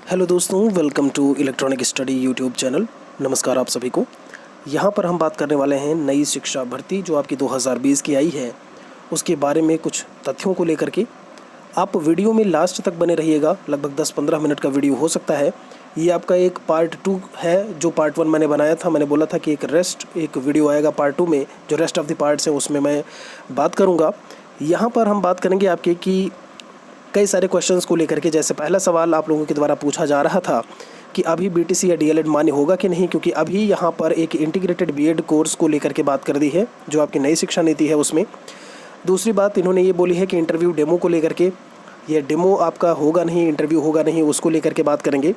Hello दोस्तों, welcome to electronic study YouTube channel. नमस्कार आप सभी को। यहाँ पर हम बात करने वाले हैं नई शिक्षा भर्ती जो आपकी 2020 की आई है, उसके बारे में कुछ तथ्यों को लेकर के। आप वीडियो में लास्ट तक बने रहिएगा, लगभग 10-15 मिनट का वीडियो हो सकता है। ये आपका एक पार्ट 2 है। जो पार्ट 1 मैंने बनाया था, मैंने बोला था कि एक वीडियो आएगा पार्ट 2 में, जो रेस्ट ऑफ द पार्ट्स हैं उसमें मैं बात करूँगा। यहाँ पर हम बात करेंगे आपके कि कई सारे क्वेश्चंस को लेकर के। जैसे पहला सवाल आप लोगों के द्वारा पूछा जा रहा था कि अभी बीटीसी या डीएलएड मान्य होगा कि नहीं, क्योंकि अभी यहाँ पर एक इंटीग्रेटेड बीएड कोर्स को लेकर के बात कर दी है जो आपकी नई शिक्षा नीति है उसमें। दूसरी बात इन्होंने ये बोली है कि इंटरव्यू डेमो को लेकर के, ये डेमो आपका होगा नहीं, इंटरव्यू होगा नहीं, उसको लेकर के बात करेंगे।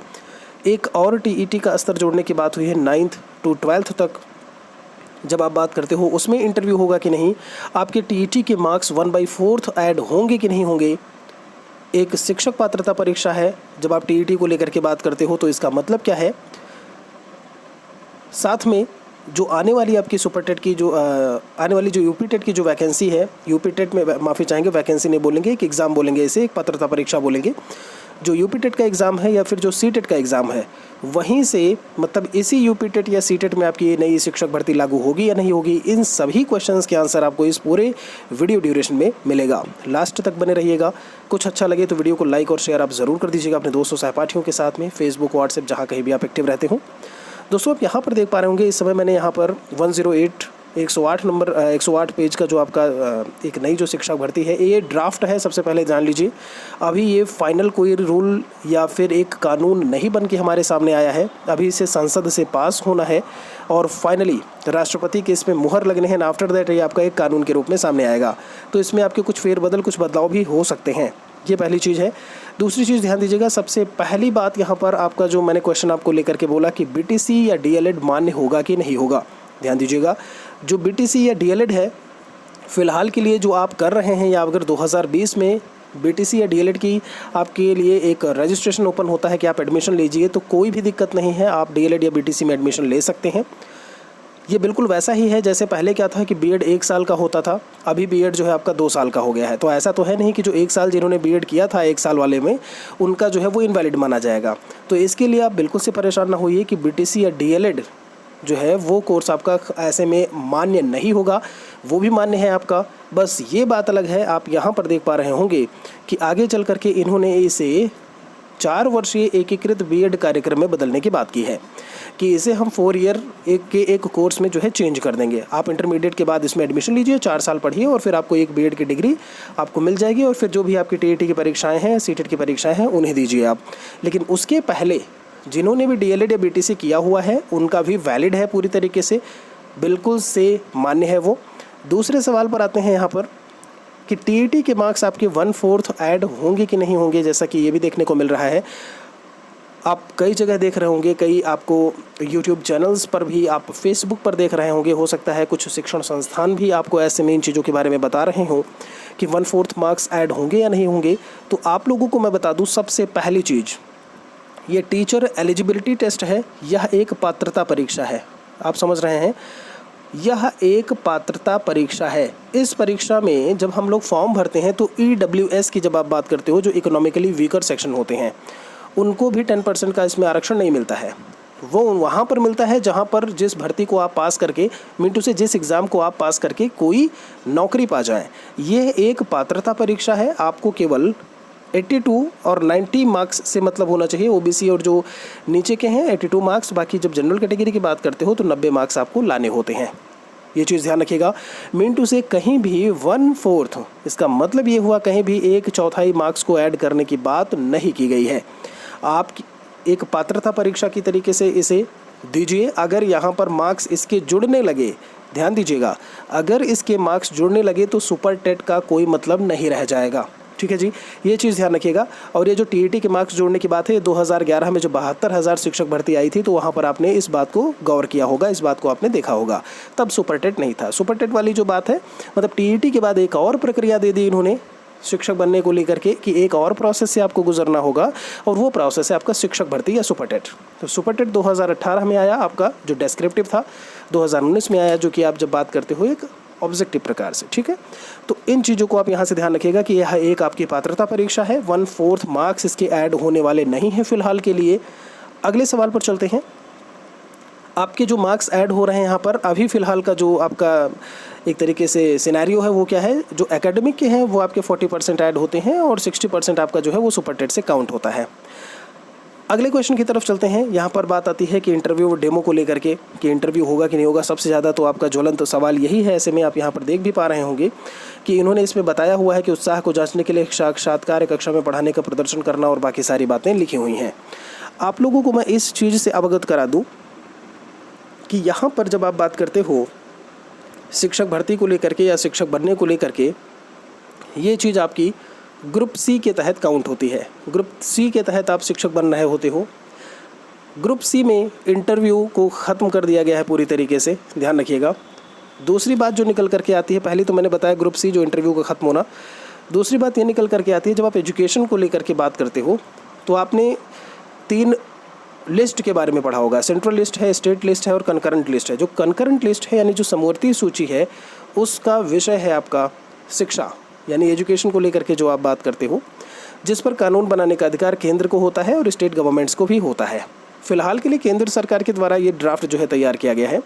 एक और टीईटी का स्तर जोड़ने की बात हुई है 9th to 12th तक। जब आप बात करते हो उसमें इंटरव्यू होगा कि नहीं, आपके टीईटी के मार्क्स 1/4 ऐड होंगे कि नहीं होंगे। एक शिक्षक पात्रता परीक्षा है, जब आप टीईटी को लेकर के बात करते हो तो इसका मतलब क्या है। साथ में जो आने वाली आपकी सुपर टेट की आने वाली जो यूपी टेट की जो वैकेंसी है, यूपी टेट में माफ़ी चाहेंगे, वैकेंसी नहीं बोलेंगे, एक एग्ज़ाम बोलेंगे, इसे एक पात्रता परीक्षा बोलेंगे। जो यूपी टेट का एग्ज़ाम है या फिर जो सी टेट का एग्ज़ाम है, वहीं से मतलब इसी यूपी टेट या सी टेट में आपकी ये नई शिक्षक भर्ती लागू होगी या नहीं होगी, इन सभी क्वेश्चंस के आंसर आपको इस पूरे वीडियो ड्यूरेशन में मिलेगा। लास्ट तक बने रहिएगा। कुछ अच्छा लगे तो वीडियो को लाइक और शेयर आप ज़रूर कर दीजिएगा अपने दोस्तों सहपाठियों के साथ में, फेसबुक, व्हाट्सएप, जहाँ कहीं भी आप एक्टिव रहते हो। दोस्तों आप यहाँ पर देख पा रहे होंगे, इस समय मैंने यहाँ पर 108 पेज का जो आपका एक नई जो शिक्षक भर्ती है, ये ड्राफ्ट है। सबसे पहले जान लीजिए, अभी ये फाइनल कोई रूल या फिर एक कानून नहीं बन के हमारे सामने आया है। अभी इसे संसद से पास होना है और फाइनली राष्ट्रपति के इसमें मुहर लगने हैं। आफ्टर दैट ये आपका एक कानून के रूप में सामने आएगा। तो इसमें आपके कुछ फेरबदल, कुछ बदलाव भी हो सकते हैं। ये पहली चीज़ है। दूसरी चीज़ ध्यान दीजिएगा, सबसे पहली बात यहाँ पर आपका जो मैंने क्वेश्चन आपको लेकर के बोला कि बीटीसी या डीएलएड मान्य होगा कि नहीं होगा। ध्यान दीजिएगा, जो बीटीसी या डीएलएड है फ़िलहाल के लिए जो आप कर रहे हैं, या अगर 2020 में बीटीसी या डीएलएड की आपके लिए एक रजिस्ट्रेशन ओपन होता है कि आप एडमिशन लीजिए, तो कोई भी दिक्कत नहीं है, आप डीएलएड या बीटीसी में एडमिशन ले सकते हैं। ये बिल्कुल वैसा ही है जैसे पहले क्या था कि बीएड 1 साल का होता था, अभी बीएड जो है आपका 2 साल का हो गया है। तो ऐसा तो है नहीं कि जो 1 साल जिन्होंने बीएड किया था 1 साल वाले में, उनका जो है वो इनवैलिड माना जाएगा। तो इसके लिए आप बिल्कुल से परेशान ना होइए कि बीटीसी या डीएलएड जो है वो कोर्स आपका ऐसे में मान्य नहीं होगा, वो भी मान्य है आपका। बस ये बात अलग है, आप यहाँ पर देख पा रहे होंगे कि आगे चल करके इन्होंने इसे 4 वर्षीय एकीकृत बीएड कार्यक्रम में बदलने की बात की है कि इसे हम 4 ईयर एक कोर्स में जो है चेंज कर देंगे। आप इंटरमीडिएट के बाद इसमें एडमिशन लीजिए, 4 साल पढ़िए और फिर आपको एक बीएड की डिग्री आपको मिल जाएगी, और फिर जो भी आपकी टीईटी की परीक्षाएं हैं, सीटेट की परीक्षाएं हैं, उन्हें दीजिए आप। लेकिन उसके पहले जिन्होंने भी डीएलएड या बीटीसी किया हुआ है उनका भी वैलिड है, पूरी तरीके से बिल्कुल से मान्य है वो। दूसरे सवाल पर आते हैं यहाँ पर कि टीईटी के मार्क्स आपके 1/4 ऐड होंगे कि नहीं होंगे, जैसा कि ये भी देखने को मिल रहा है। आप कई जगह देख रहे होंगे, कई आपको यूट्यूब चैनल्स पर भी, आप फेसबुक पर देख रहे होंगे, हो सकता है कुछ शिक्षण संस्थान भी आपको ऐसे में इन चीज़ों के बारे में बता रहे हों कि 1/4 मार्क्स ऐड होंगे या नहीं होंगे। तो आप लोगों को मैं बता दूँ, सबसे पहली चीज़, ये टीचर एलिजिबिलिटी टेस्ट है, यह एक पात्रता परीक्षा है। आप समझ रहे हैं, यह एक पात्रता परीक्षा है। इस परीक्षा में जब हम लोग फॉर्म भरते हैं तो ईडब्ल्यूएस की जब आप बात करते हो, जो इकोनॉमिकली वीकर सेक्शन होते हैं, उनको भी 10% का इसमें आरक्षण नहीं मिलता है। वो वहाँ पर मिलता है जहाँ पर जिस भर्ती को आप पास करके, मीटू से जिस एग्ज़ाम को आप पास करके कोई नौकरी पा जाए। ये एक पात्रता परीक्षा है। आपको केवल 82 और 90 मार्क्स से मतलब होना चाहिए। ओबीसी और जो नीचे के हैं 82 मार्क्स, बाकी जब जनरल कैटेगरी की बात करते हो तो 90 मार्क्स आपको लाने होते हैं। ये चीज़ ध्यान रखिएगा। मीन टू से कहीं भी 1/4, इसका मतलब ये हुआ कहीं भी 1/4 मार्क्स को ऐड करने की बात नहीं की गई है। आप एक पात्रता परीक्षा की तरीके से इसे दीजिए। अगर यहाँ पर मार्क्स इसके जुड़ने लगे, ध्यान दीजिएगा, अगर इसके मार्क्स जुड़ने लगे तो सुपर टेट का कोई मतलब नहीं रह जाएगा। ठीक है जी, ये चीज़ ध्यान रखिएगा। और ये जो टीईटी के मार्क्स जोड़ने की बात है, 2011 में जो 72,000 शिक्षक भर्ती आई थी, तो वहाँ पर आपने इस बात को गौर किया होगा, इस बात को आपने देखा होगा। तब सुपर टेट नहीं था। सुपर टेट वाली जो बात है, मतलब टीईटी के बाद एक और प्रक्रिया दे दी इन्होंने शिक्षक बनने को लेकर के कि एक और प्रोसेस से आपको गुजरना होगा, और वो प्रोसेस है आपका शिक्षक भर्ती या सुपर टेट। तो सुपर टेट 2018 में आया, आपका जो डेस्क्रिप्टिव था 2019 में आया, जो कि आप जब बात करते हो एक ऑब्जेक्टिव प्रकार से, ठीक है। तो इन चीज़ों को आप यहाँ से ध्यान रखिएगा कि यह एक आपकी पात्रता परीक्षा है, 1/4 मार्क्स इसके ऐड होने वाले नहीं हैं फिलहाल के लिए। अगले सवाल पर चलते हैं। आपके जो मार्क्स ऐड हो रहे हैं यहाँ पर अभी फ़िलहाल का जो आपका एक तरीके से सिनेरियो है वो क्या है, जो एकेडमिक के हैं वो आपके 40% ऐड होते हैं और 60% आपका जो है वो सुपर टेट से काउंट होता है। अगले क्वेश्चन की तरफ चलते हैं। यहाँ पर बात आती है कि इंटरव्यू डेमो को लेकर के कि इंटरव्यू होगा कि नहीं होगा। सबसे ज़्यादा तो आपका ज्वलंत सवाल यही है। ऐसे में आप यहाँ पर देख भी पा रहे होंगे कि इन्होंने इसमें बताया हुआ है कि उत्साह को जांचने के लिए साक्षात्कार कक्षा में पढ़ाने का प्रदर्शन करना और बाकी सारी बातें लिखी हुई हैं। आप लोगों को मैं इस चीज़ से अवगत करा दूँ कि यहाँ पर जब आप बात करते हो शिक्षक भर्ती को लेकर के या शिक्षक बनने को लेकर के, ये चीज़ आपकी ग्रुप सी के तहत काउंट होती है। ग्रुप सी के तहत आप शिक्षक बन रहे होते हो। ग्रुप सी में इंटरव्यू को ख़त्म कर दिया गया है पूरी तरीके से, ध्यान रखिएगा। दूसरी बात जो निकल करके आती है, पहली तो मैंने बताया ग्रुप सी जो इंटरव्यू का ख़त्म होना। दूसरी बात ये निकल करके आती है, जब आप एजुकेशन को लेकर के बात करते हो तो आपने 3 लिस्ट के बारे में पढ़ा होगा। सेंट्रल लिस्ट है, स्टेट लिस्ट है और कंकरेंट लिस्ट है। जो कंकरेंट लिस्ट है यानी जो समवर्ती सूची है, उसका विषय है आपका शिक्षा, यानी एजुकेशन को लेकर के जो आप बात करते हो, जिस पर कानून बनाने का अधिकार केंद्र को होता है और स्टेट गवर्नमेंट्स को भी होता है। फिलहाल के लिए केंद्र सरकार के द्वारा ये ड्राफ्ट जो है तैयार किया गया है।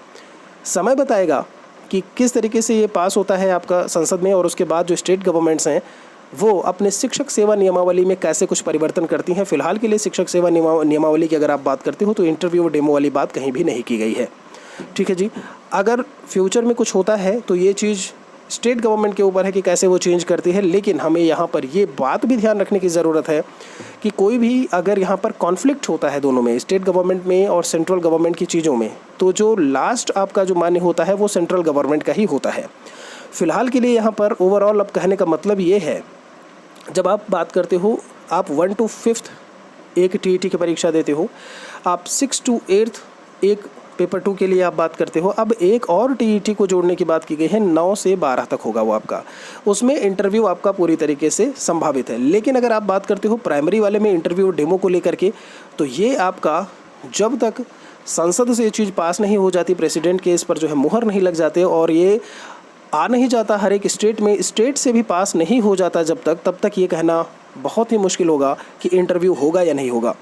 समय बताएगा कि किस तरीके से ये पास होता है आपका संसद में, और उसके बाद जो स्टेट गवर्नमेंट्स हैं वो अपने शिक्षक सेवा नियमावली में कैसे कुछ परिवर्तन करती हैं। फिलहाल के लिए शिक्षक सेवा नियमावली की अगर आप बात करते हो तो इंटरव्यू डेमो वाली बात कहीं भी नहीं की गई है, ठीक है जी। अगर फ्यूचर में कुछ होता है तो ये चीज़ स्टेट गवर्नमेंट के ऊपर है कि कैसे वो चेंज करती है। लेकिन हमें यहाँ पर ये बात भी ध्यान रखने की ज़रूरत है कि कोई भी अगर यहाँ पर कॉन्फ्लिक्ट होता है दोनों में, स्टेट गवर्नमेंट में और सेंट्रल गवर्नमेंट की चीज़ों में, तो जो लास्ट आपका जो मान्य होता है वो सेंट्रल गवर्नमेंट का ही होता है। फिलहाल के लिए यहाँ पर ओवरऑल अब कहने का मतलब ये है, जब आप बात करते हो आप 1 to 5th एक टीईटी की परीक्षा देते हो, आप 6 to 8th एक पेपर 2 के लिए आप बात करते हो। अब एक और टीईटी को जोड़ने की बात की गई है, 9 से 12 तक होगा वो आपका, उसमें इंटरव्यू आपका पूरी तरीके से संभावित है। लेकिन अगर आप बात करते हो प्राइमरी वाले में इंटरव्यू डेमो को लेकर के, तो ये आपका जब तक संसद से ये चीज़ पास नहीं हो जाती, प्रेसिडेंट के इस पर जो है मुहर नहीं लग जाते और ये आ नहीं जाता हर एक स्टेट में, स्टेट से भी पास नहीं हो जाता जब तक, तब तक ये कहना बहुत ही मुश्किल होगा कि इंटरव्यू होगा या नहीं होगा।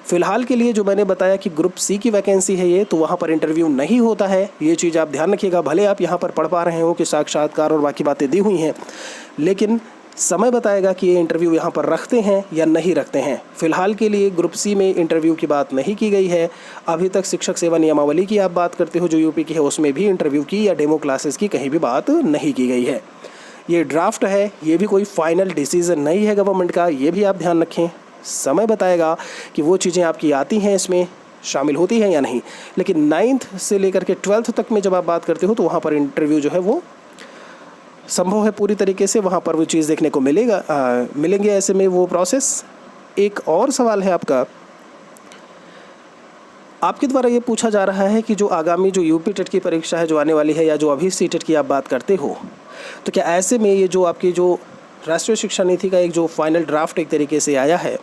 फ़िलहाल के लिए जो मैंने बताया कि ग्रुप सी की वैकेंसी है ये, तो वहाँ पर इंटरव्यू नहीं होता है। ये चीज़ आप ध्यान रखिएगा। भले आप यहाँ पर पढ़ पा रहे हो कि साक्षात्कार और बाकी बातें दी हुई हैं, लेकिन समय बताएगा कि ये इंटरव्यू यहाँ पर रखते हैं या नहीं रखते हैं। फ़िलहाल के लिए ग्रुप सी में इंटरव्यू की बात नहीं की गई है। अभी तक शिक्षक सेवा नियमावली की आप बात करते हो जो यूपी की है, उसमें भी इंटरव्यू की या डेमो क्लासेस की कहीं भी बात नहीं की गई है। ये ड्राफ्ट है, ये भी कोई फाइनल डिसीज़न नहीं है गवर्नमेंट का, ये भी आप ध्यान रखें। समय बताएगा कि वो चीज़ें आपकी आती हैं, इसमें शामिल होती हैं या नहीं। लेकिन 9th से लेकर के 12th तक में जब आप बात करते हो तो वहाँ पर इंटरव्यू जो है वो संभव है पूरी तरीके से, वहाँ पर वो चीज़ देखने को मिलेंगे ऐसे में वो प्रोसेस। एक और सवाल है आपके द्वारा ये पूछा जा रहा है कि जो आगामी जो यूपी टेट की परीक्षा है जो आने वाली है, या जो अभी सी टेट की आप बात करते हो, तो क्या ऐसे में ये जो आपकी जो राष्ट्रीय शिक्षा नीति का एक जो फाइनल ड्राफ्ट एक तरीके से आया है,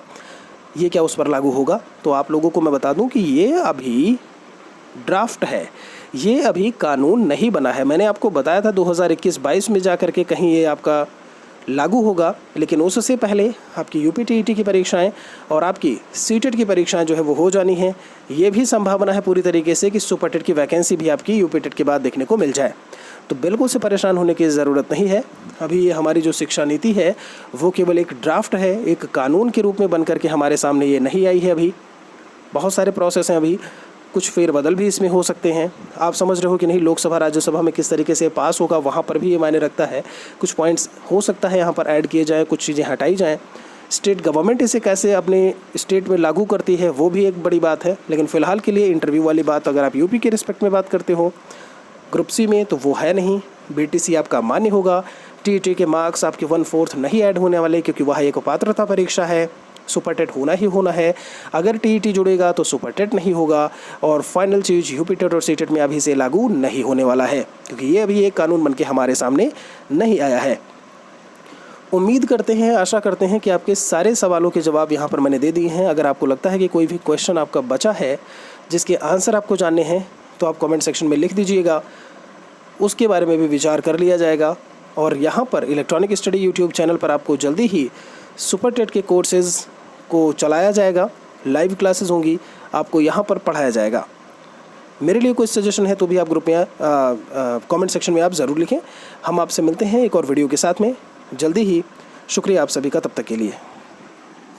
ये क्या उस पर लागू होगा? तो आप लोगों को मैं बता दूं कि ये अभी ड्राफ्ट है, ये अभी कानून नहीं बना है। मैंने आपको बताया था 2021-22 में जा कर के कहीं ये आपका लागू होगा, लेकिन उससे पहले आपकी यूपी टीईटी की परीक्षाएं और आपकी सीटेट की परीक्षाएं जो है वो हो जानी हैं। ये भी संभावना है पूरी तरीके से कि सुपर टेट की वैकेंसी भी आपकी यूपी टेट के बाद देखने को मिल जाए। तो बिल्कुल से परेशान होने की ज़रूरत नहीं है। अभी ये हमारी जो शिक्षा नीति है वो केवल एक ड्राफ्ट है, एक कानून के रूप में बन कर के हमारे सामने ये नहीं आई है। अभी बहुत सारे प्रोसेस हैं, अभी कुछ फेरबदल भी इसमें हो सकते हैं। आप समझ रहे हो कि नहीं, लोकसभा राज्यसभा में किस तरीके से पास होगा वहाँ पर भी ये मायने रखता है। कुछ पॉइंट्स हो सकता है यहाँ पर ऐड किए जाएँ, कुछ चीज़ें हटाई जाएँ। स्टेट गवर्नमेंट इसे कैसे अपने स्टेट में लागू करती है वो भी एक बड़ी बात है। लेकिन फ़िलहाल के लिए इंटरव्यू वाली बात अगर आप यूपी के रिस्पेक्ट में बात करते हो ग्रुप सी में, तो वो है नहीं। बीटीसी आपका मान्य होगा। टीईटी के मार्क्स आपके 1/4 नहीं ऐड होने वाले, क्योंकि वह एक पात्रता परीक्षा है। सुपर टेट होना ही होना है। अगर टीईटी जुड़ेगा तो सुपर टेट नहीं होगा। और फाइनल चीज़ यूपी टेट और सीटेट में अभी से लागू नहीं होने वाला है, क्योंकि ये अभी एक कानून बनके हमारे सामने नहीं आया है। उम्मीद करते हैं, आशा करते हैं कि आपके सारे सवालों के जवाब यहाँ पर मैंने दे दिए हैं। अगर आपको लगता है कि कोई भी क्वेश्चन आपका बचा है जिसके आंसर आपको जानने हैं, तो आप कमेंट सेक्शन में लिख दीजिएगा। उसके बारे में भी विचार कर लिया जाएगा। और यहाँ पर इलेक्ट्रॉनिक स्टडी यूट्यूब चैनल पर आपको जल्दी ही सुपर टेट के कोर्सेज़ को चलाया जाएगा, लाइव क्लासेस होंगी, आपको यहाँ पर पढ़ाया जाएगा। मेरे लिए कोई सजेशन है तो भी आप ग्रुप में कमेंट सेक्शन में आप ज़रूर लिखें। हम आपसे मिलते हैं एक और वीडियो के साथ में जल्दी ही। शुक्रिया आप सभी का तब तक के लिए।